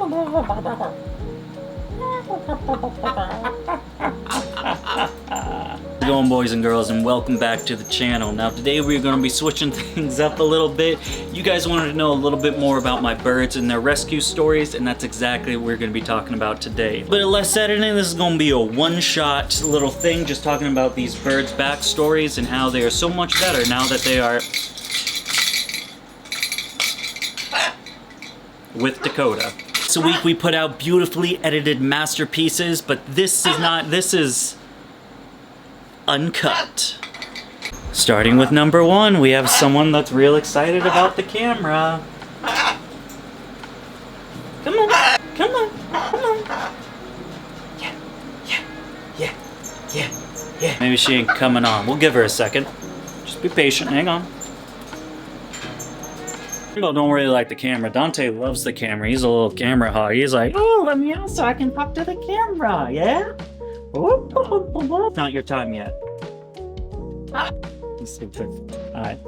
How's it going, boys and girls, and welcome back to the channel. Now today we're going to be switching things up a little bit. You guys wanted to know a little bit more about my birds and their rescue stories, and that's exactly what we're going to be talking about today. But less editing, this is going to be a one-shot little thing, just talking about these birds' backstories and how they are so much better now that they are with Dakota. This week we put out beautifully edited masterpieces, but this is not, this is uncut. Starting with number one, we have someone that's real excited about the camera. Come on, come on, come on. Yeah. Maybe she ain't coming on. We'll give her a second. Just be patient, hang on. Annabelle don't really like the camera. Dante loves the camera. He's a little camera hog. He's like, oh, let me out so I can talk to the camera, yeah? Not your time yet. Alright.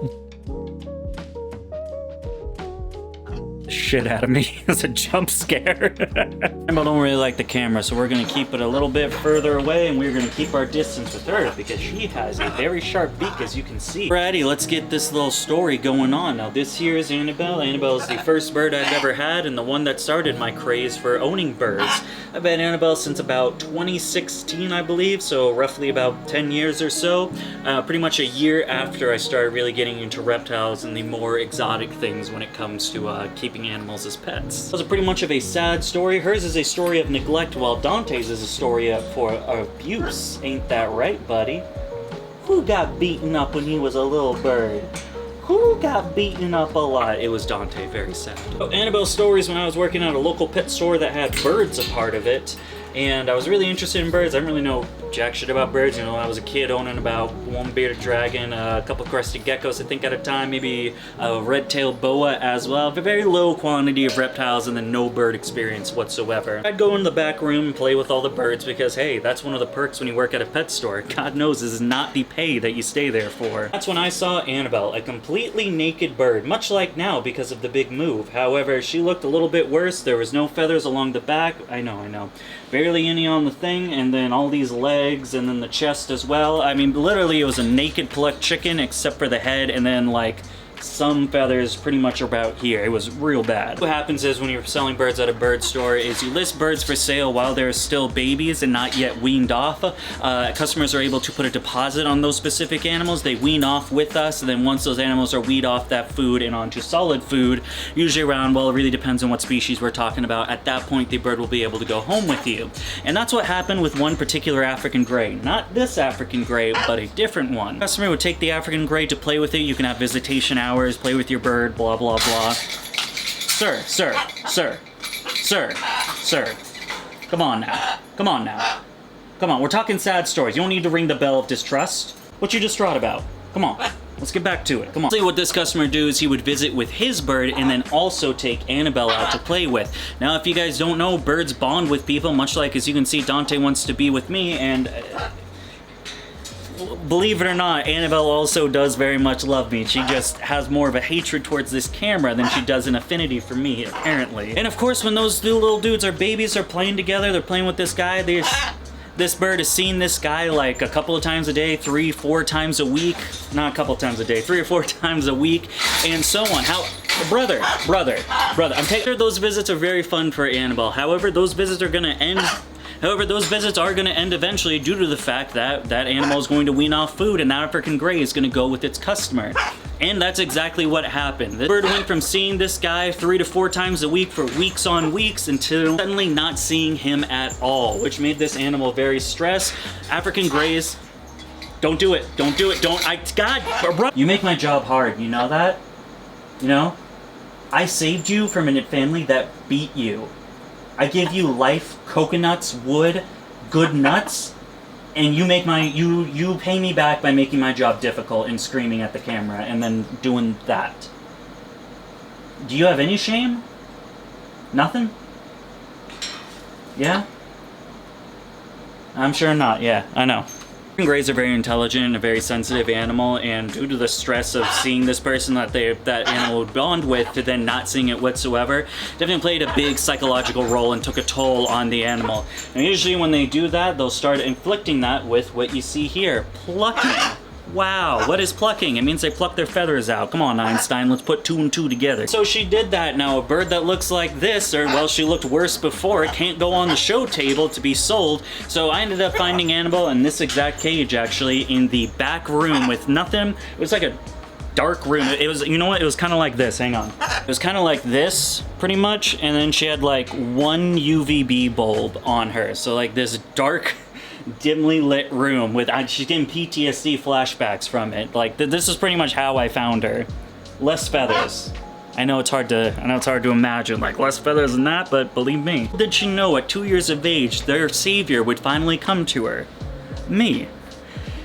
Shit out of me. It's a jump scare. Annabelle don't really like the camera, so we're gonna keep it a little bit further away, and we're gonna keep our distance with her because she has a very sharp beak, as you can see. Alrighty, let's get this little story going on. Now this here is Annabelle. Annabelle is the first bird I've ever had and the one that started my craze for owning birds. I've had Annabelle since about 2016, I believe, so roughly about 10 years or so. Pretty much a year after I started really getting into reptiles and the more exotic things when it comes to keeping animals as pets. It was pretty much of a sad story. Hers is a story of neglect, while Dante's is a story for abuse. Ain't that right, buddy? Who got beaten up when he was a little bird? Who got beaten up a lot? It was Dante, very sad. So, Annabelle's stories when I was working at a local pet store that had birds a part of it, and I was really interested in birds. I didn't really know jack shit about birds. You know, I was a kid owning about one bearded dragon, a couple crested geckos, I think at a time, maybe a red-tailed boa as well. A very low quantity of reptiles and then no bird experience whatsoever. I'd go in the back room and play with all the birds because, hey, that's one of the perks when you work at a pet store. God knows this is not the pay that you stay there for. That's when I saw Annabelle, a completely naked bird, much like now because of the big move. However, she looked a little bit worse. There was no feathers along the back. I know. Barely any on the thing, and then all these legs, and then the chest as well. I mean, literally it was a naked plucked chicken except for the head, and then like some feathers pretty much about here. It was real bad. What happens is when you're selling birds at a bird store is you list birds for sale while they're still babies and not yet weaned off. Customers are able to put a deposit on those specific animals. They wean off with us, and then once those animals are weaned off that food and onto solid food, usually around, well, it really depends on what species we're talking about. At that point, the bird will be able to go home with you. And that's what happened with one particular African gray. Not this African gray, but a different one. The customer would take the African gray to play with it. You can have visitation hours, play with your bird, blah, blah, blah. Sir. Come on now. Come on, we're talking sad stories. You don't need to ring the bell of distrust. What you distraught about? Come on. Let's get back to it. Come on. See, what this customer do is he would visit with his bird and then also take Annabelle out to play with. Now, if you guys don't know, birds bond with people, much like, as you can see, Dante wants to be with me, and believe it or not, Annabelle also does very much love me. She just has more of a hatred towards this camera than she does an affinity for me, apparently. And of course, when those two little dudes are babies, are playing together, they're playing with this guy, this bird has seen this guy like a couple of times a day, 3-4 times a week. Not a couple of times a day, 3 or 4 times a week, and so on. Brother. I'm taking those visits are very fun for Annabelle. However, those visits are gonna end eventually due to the fact that that animal is going to wean off food and that African gray is going to go with its customer. And that's exactly what happened. The bird went from seeing this guy 3 to 4 times a week for weeks on weeks until suddenly not seeing him at all, which made this animal very stressed. African grays, don't do it. God, you make my job hard, you know that? You know? I saved you from a family that beat you. I give you life, coconuts, wood, good nuts, and you pay me back by making my job difficult and screaming at the camera and then doing that. Do you have any shame? Nothing? Yeah? I'm sure not, yeah, I know. Greys are very intelligent and a very sensitive animal, and due to the stress of seeing this person that that animal would bond with to then not seeing it whatsoever, definitely played a big psychological role and took a toll on the animal. And usually when they do that, they'll start inflicting that with what you see here, plucking. Wow, what is plucking? It means they pluck their feathers out. Come on, Einstein, let's put 2 and 2 together. So she did that. Now, a bird that looks like this, or well, she looked worse before, it can't go on the show table to be sold. So I ended up finding Annabelle in this exact cage, actually, in the back room with nothing. It was like a dark room. It was, you know what? It was kind of like this. Hang on. It was kind of like this, pretty much. And then she had like 1 UVB bulb on her. So like this dark, dimly lit room with, she's getting PTSD flashbacks from it. Like this is pretty much how I found her. Less feathers. I know it's hard to imagine, like less feathers than that, but believe me. Did she know at 2 years of age, their savior would finally come to her? Me.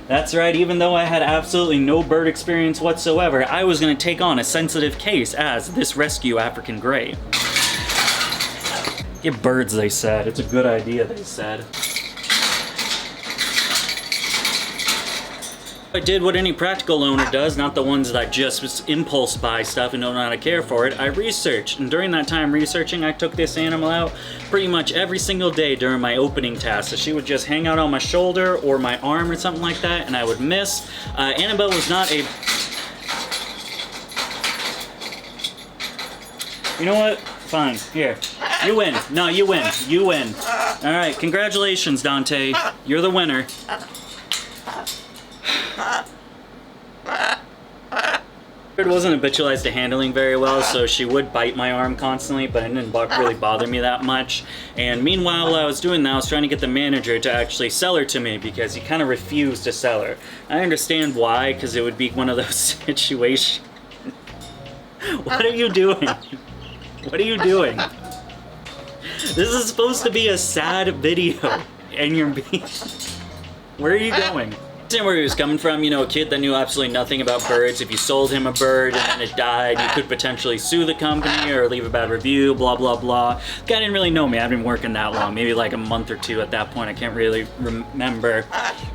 That's right, even though I had absolutely no bird experience whatsoever, I was gonna take on a sensitive case as this rescue African Grey. Get birds, they said. It's a good idea, they said. I did what any practical owner does, not the ones that just impulse buy stuff and don't know how to care for it. I researched, and during that time researching, I took this animal out pretty much every single day during my opening task. So she would just hang out on my shoulder or my arm or something like that, and I would miss. Annabelle was not a... You know what? Fine. Here. You win. No, you win. You win. All right. Congratulations, Dante. You're the winner. It wasn't habitualized to handling very well, so she would bite my arm constantly, but it didn't really bother me that much. And meanwhile, while I was doing that, I was trying to get the manager to actually sell her to me because he kind of refused to sell her. I understand why, because it would be one of those situations. What are you doing? What are you doing? This is supposed to be a sad video, and you're being... Where are you going? Where he was coming from, you know, a kid that knew absolutely nothing about birds. If you sold him a bird and then it died, you could potentially sue the company or leave a bad review, blah, blah, blah. The guy didn't really know me. I've been working that long, maybe like a month or 2 at that point. I can't really remember.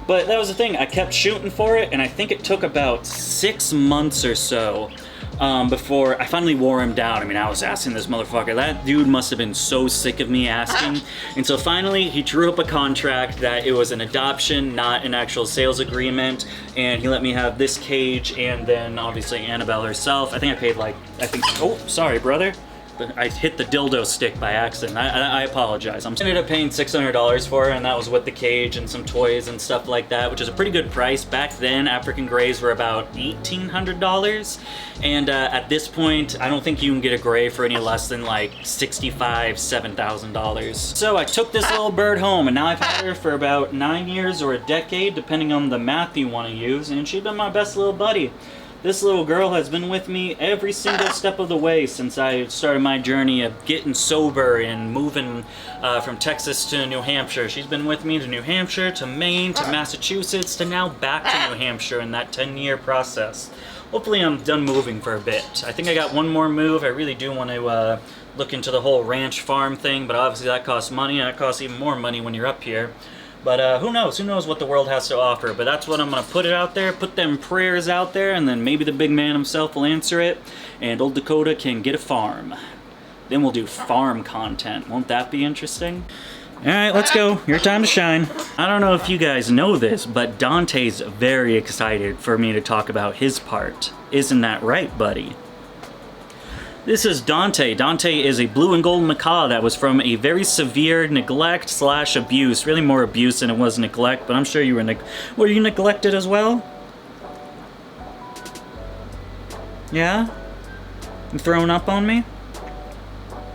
But that was the thing. I kept shooting for it, and I think it took about 6 months or so before I finally wore him down. I mean, I was asking this motherfucker. That dude must have been so sick of me asking. And so finally, he drew up a contract that it was an adoption, not an actual sales agreement. And he let me have this cage and then obviously Annabelle herself. I think I paid like, oh, sorry, brother. I hit the dildo stick by accident. I apologize. I ended up paying $600 for her, and that was with the cage and some toys and stuff like that, which is a pretty good price. Back then, African Greys were about $1,800, and at this point, I don't think you can get a Grey for any less than like $6,500, $7,000. So I took this little bird home, and now I've had her for about 9 years or a decade, depending on the math you want to use, and she's been my best little buddy. This little girl has been with me every single step of the way since I started my journey of getting sober and moving from Texas to New Hampshire. She's been with me to New Hampshire, to Maine, to Massachusetts, to now back to New Hampshire in that 10-year process. Hopefully I'm done moving for a bit. I think I got one more move. I really do want to look into the whole ranch farm thing, but obviously that costs money, and that costs even more money when you're up here. But who knows what the world has to offer. But that's what I'm gonna put it out there, put them prayers out there, and then maybe the big man himself will answer it, and old Dakota can get a farm. Then we'll do farm content. Won't that be interesting? All right, let's go. Your time to shine. I don't know if you guys know this, but Dante's very excited for me to talk about his part. Isn't that right, buddy? This is Dante. Dante is a blue and gold macaw that was from a very severe neglect / abuse. Really more abuse than it was neglect, but I'm sure you were you neglected as well? Yeah? You throwing up on me?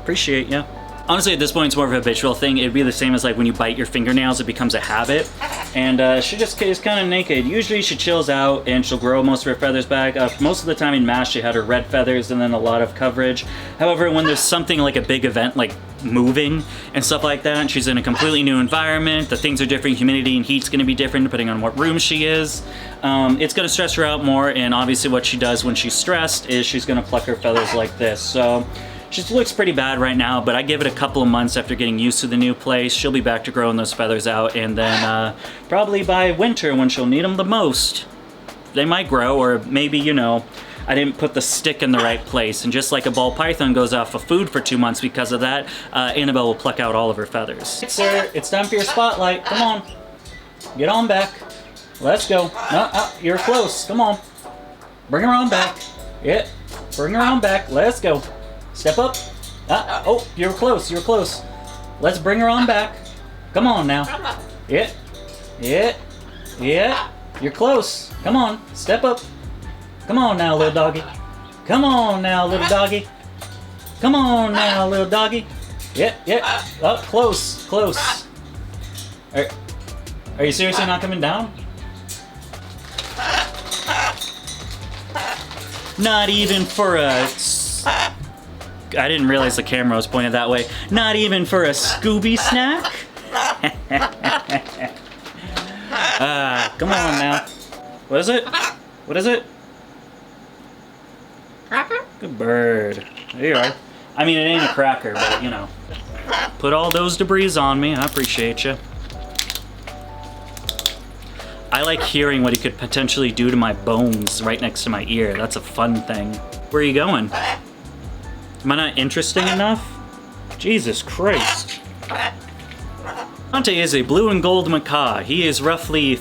Appreciate ya. Honestly, at this point, it's more of a habitual thing. It'd be the same as like when you bite your fingernails, it becomes a habit. And she just is kind of naked. Usually she chills out and she'll grow most of her feathers back. Most of the time in MASH, she had her red feathers and then a lot of coverage. However, when there's something like a big event, like moving and stuff like that, and she's in a completely new environment, the things are different, humidity and heat's gonna be different depending on what room she is. It's gonna stress her out more, and obviously what she does when she's stressed is she's gonna pluck her feathers like this. So She looks pretty bad right now, but I give it a couple of months after getting used to the new place. She'll be back to growing those feathers out, and then probably by winter when she'll need them the most, they might grow, or maybe, you know, I didn't put the stick in the right place, and just like a ball python goes off of food for 2 months because of that, Annabelle will pluck out all of her feathers. Sir, it's time for your spotlight. Come on. Get on back. Let's go. No, you're close. Come on. Bring her on back. Yeah. Bring her on back. Let's go. Step up. Oh, you're close. You're close. Let's bring her on back. Come on now. Yeah. Yeah. Yeah. You're close. Come on. Step up. Come on now, little doggy. Come on now, little doggy. Come on now, little doggy. Yeah. Yeah. Oh, close. Close. Are you seriously not coming down? Not even for a... I didn't realize the camera was pointed that way. Not even for a Scooby snack? Come on now. What is it? What is it? Cracker? Good bird. There you are. I mean, it ain't a cracker, but you know. Put all those debris on me. I appreciate you. I like hearing what he could potentially do to my bones right next to my ear. That's a fun thing. Where are you going? Am I not interesting enough? Jesus Christ. Dante is a blue and gold macaw. He is roughly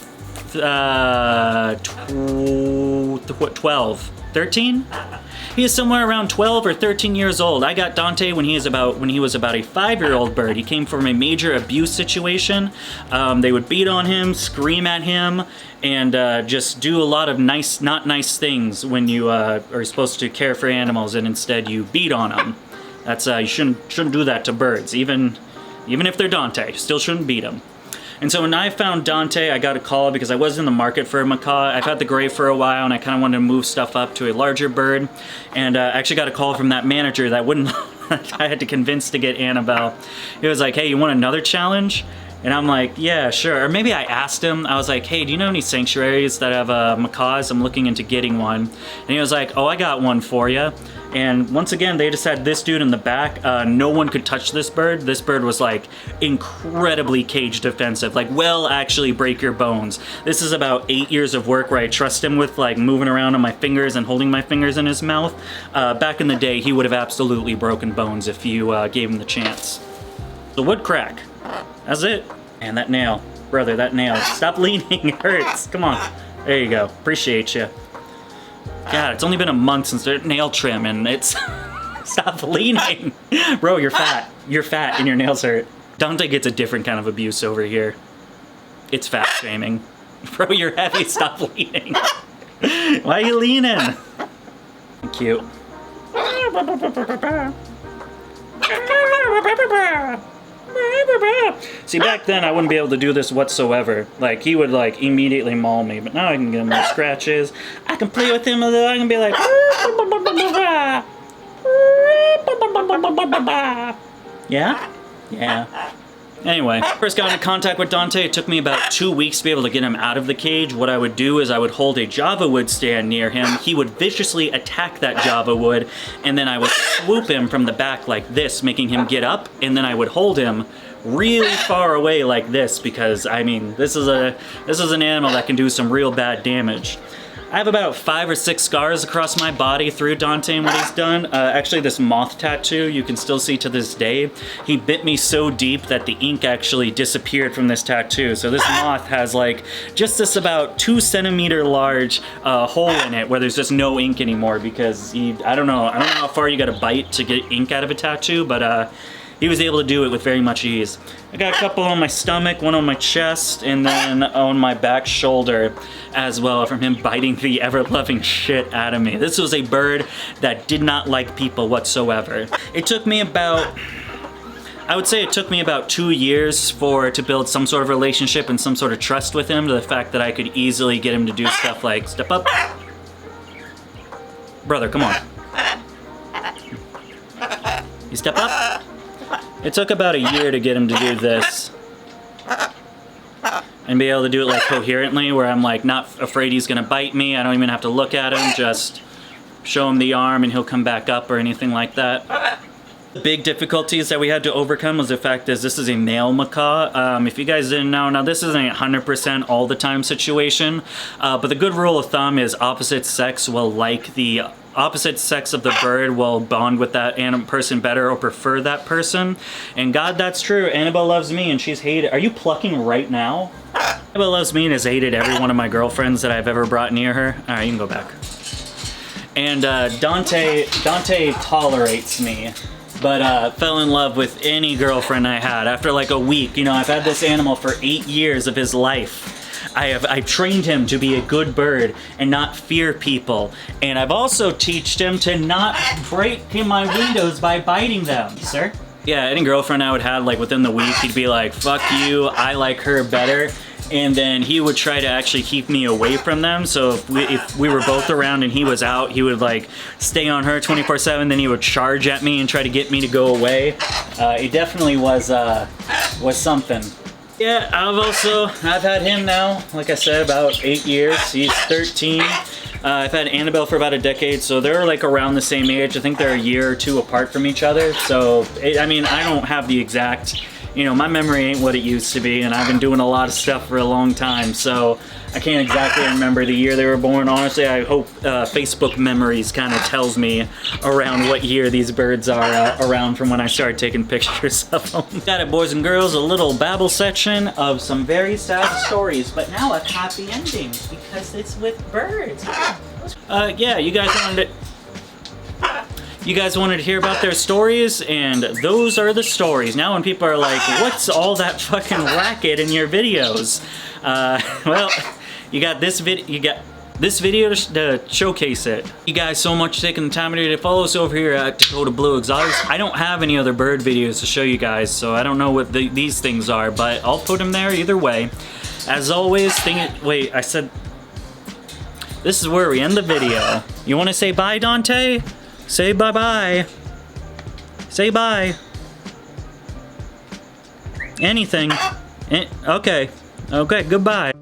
12, 13? He is somewhere around 12 or 13 years old. I got Dante when he was about a 5-year-old bird. He came from a major abuse situation. They would beat on him, scream at him, and just do a lot of not nice things when you are supposed to care for animals, and instead you beat on them. That's you shouldn't do that to birds, even if they're Dante. Still shouldn't beat them. And so when I found Dante, I got a call because I was in the market for a macaw. I've had the gray for a while, and I kind of wanted to move stuff up to a larger bird. And I actually got a call from that manager that wouldn't... I had to convince to get Annabelle. He was like, hey, you want another challenge? And I'm like, yeah, sure. Or maybe I asked him, I was like, hey, do you know any sanctuaries that have macaws? I'm looking into getting one. And he was like, oh, I got one for you. And once again, they just had this dude in the back. No one could touch this bird. This bird was like incredibly cage defensive, like will actually break your bones. This is about 8 years of work where I trust him with like moving around on my fingers and holding my fingers in his mouth. Back in the day, he would have absolutely broken bones if you gave him the chance. The wood crack. That's it. And that nail. Brother, that nail. Stop leaning, it hurts. Come on. There you go. Appreciate you. God, it's only been a month since their nail trim, and it's... Stop leaning! Bro, you're fat. You're fat and your nails hurt. Dante gets a different kind of abuse over here. It's fat shaming. Bro, you're heavy. Stop leaning. Why are you leaning? Cute. See, back then I wouldn't be able to do this whatsoever. Like, he would like immediately maul me, but now I can get him scratches. I can play with him a little. I can be like, yeah? Yeah. Anyway, first got into contact with Dante. It took me about 2 weeks to be able to get him out of the cage. What I would do is I would hold a Java wood stand near him. He would viciously attack that Java wood, and then I would swoop him from the back like this, making him get up, and then I would hold him really far away like this, because I mean, this is an animal that can do some real bad damage. I have about 5 or 6 scars across my body through Dante and what he's done. Actually, this moth tattoo, you can still see to this day. He bit me so deep that the ink actually disappeared from this tattoo. So this moth has like just this about 2 centimeter large hole in it where there's just no ink anymore, because I don't know how far you gotta bite to get ink out of a tattoo, but he was able to do it with very much ease. I got a couple on my stomach, one on my chest, and then on my back shoulder as well, from him biting the ever-loving shit out of me. This was a bird that did not like people whatsoever. It took me about... I would say it took me about 2 years to build some sort of relationship and some sort of trust with him, to the fact that I could easily get him to do stuff like, step up. Brother, come on. You step up? It took about a year to get him to do this. And be able to do it like coherently, where I'm like not afraid he's gonna bite me. I don't even have to look at him, just show him the arm and he'll come back up or anything like that. Big difficulties that we had to overcome was the fact that this is a male macaw. If you guys didn't know, now this isn't a 100% all the time situation, but the good rule of thumb is opposite sex will like the opposite sex of the bird will bond with that person better or prefer that person. And God, that's true. Annabelle loves me and she's hated. Are you plucking right now? Annabelle loves me and has hated every one of my girlfriends that I've ever brought near her. All right, you can go back. And Dante tolerates me, but fell in love with any girlfriend I had after like a week. You know, I've had this animal for 8 years of his life. I trained him to be a good bird and not fear people. And I've also taught him to not break in my windows by biting them. Sir? Yeah, any girlfriend I would have, like within the week, he'd be like, fuck you, I like her better. And then he would try to actually keep me away from them. So if we were both around and he was out, he would like stay on her 24/7. Then he would charge at me and try to get me to go away. It definitely was something. Yeah, I've had him now, like I said, about 8 years. He's 13. I've had Annabelle for about a decade, so they're like around the same age. I think they're a year or two apart from each other. So, I mean, I don't have the exact, you know, my memory ain't what it used to be, and I've been doing a lot of stuff for a long time, so I can't exactly remember the year they were born. Honestly, I hope Facebook memories kind of tells me around what year these birds are around from when I started taking pictures of them. Got it, boys and girls, a little babble section of some very sad stories, but now a happy ending because it's with birds. Yeah, you guys wanted to hear about their stories, and those are the stories. Now when people are like, what's all that fucking racket in your videos? Well, you got this video to showcase it. You guys so much for taking the time today to follow us over here at Dakota Blue Exotics. I don't have any other bird videos to show you guys, so I don't know what these things are, but I'll put them there either way. As always, wait, I said, this is where we end the video. You want to say bye, Dante? Say bye-bye. Say bye. Anything. Okay. Okay, goodbye.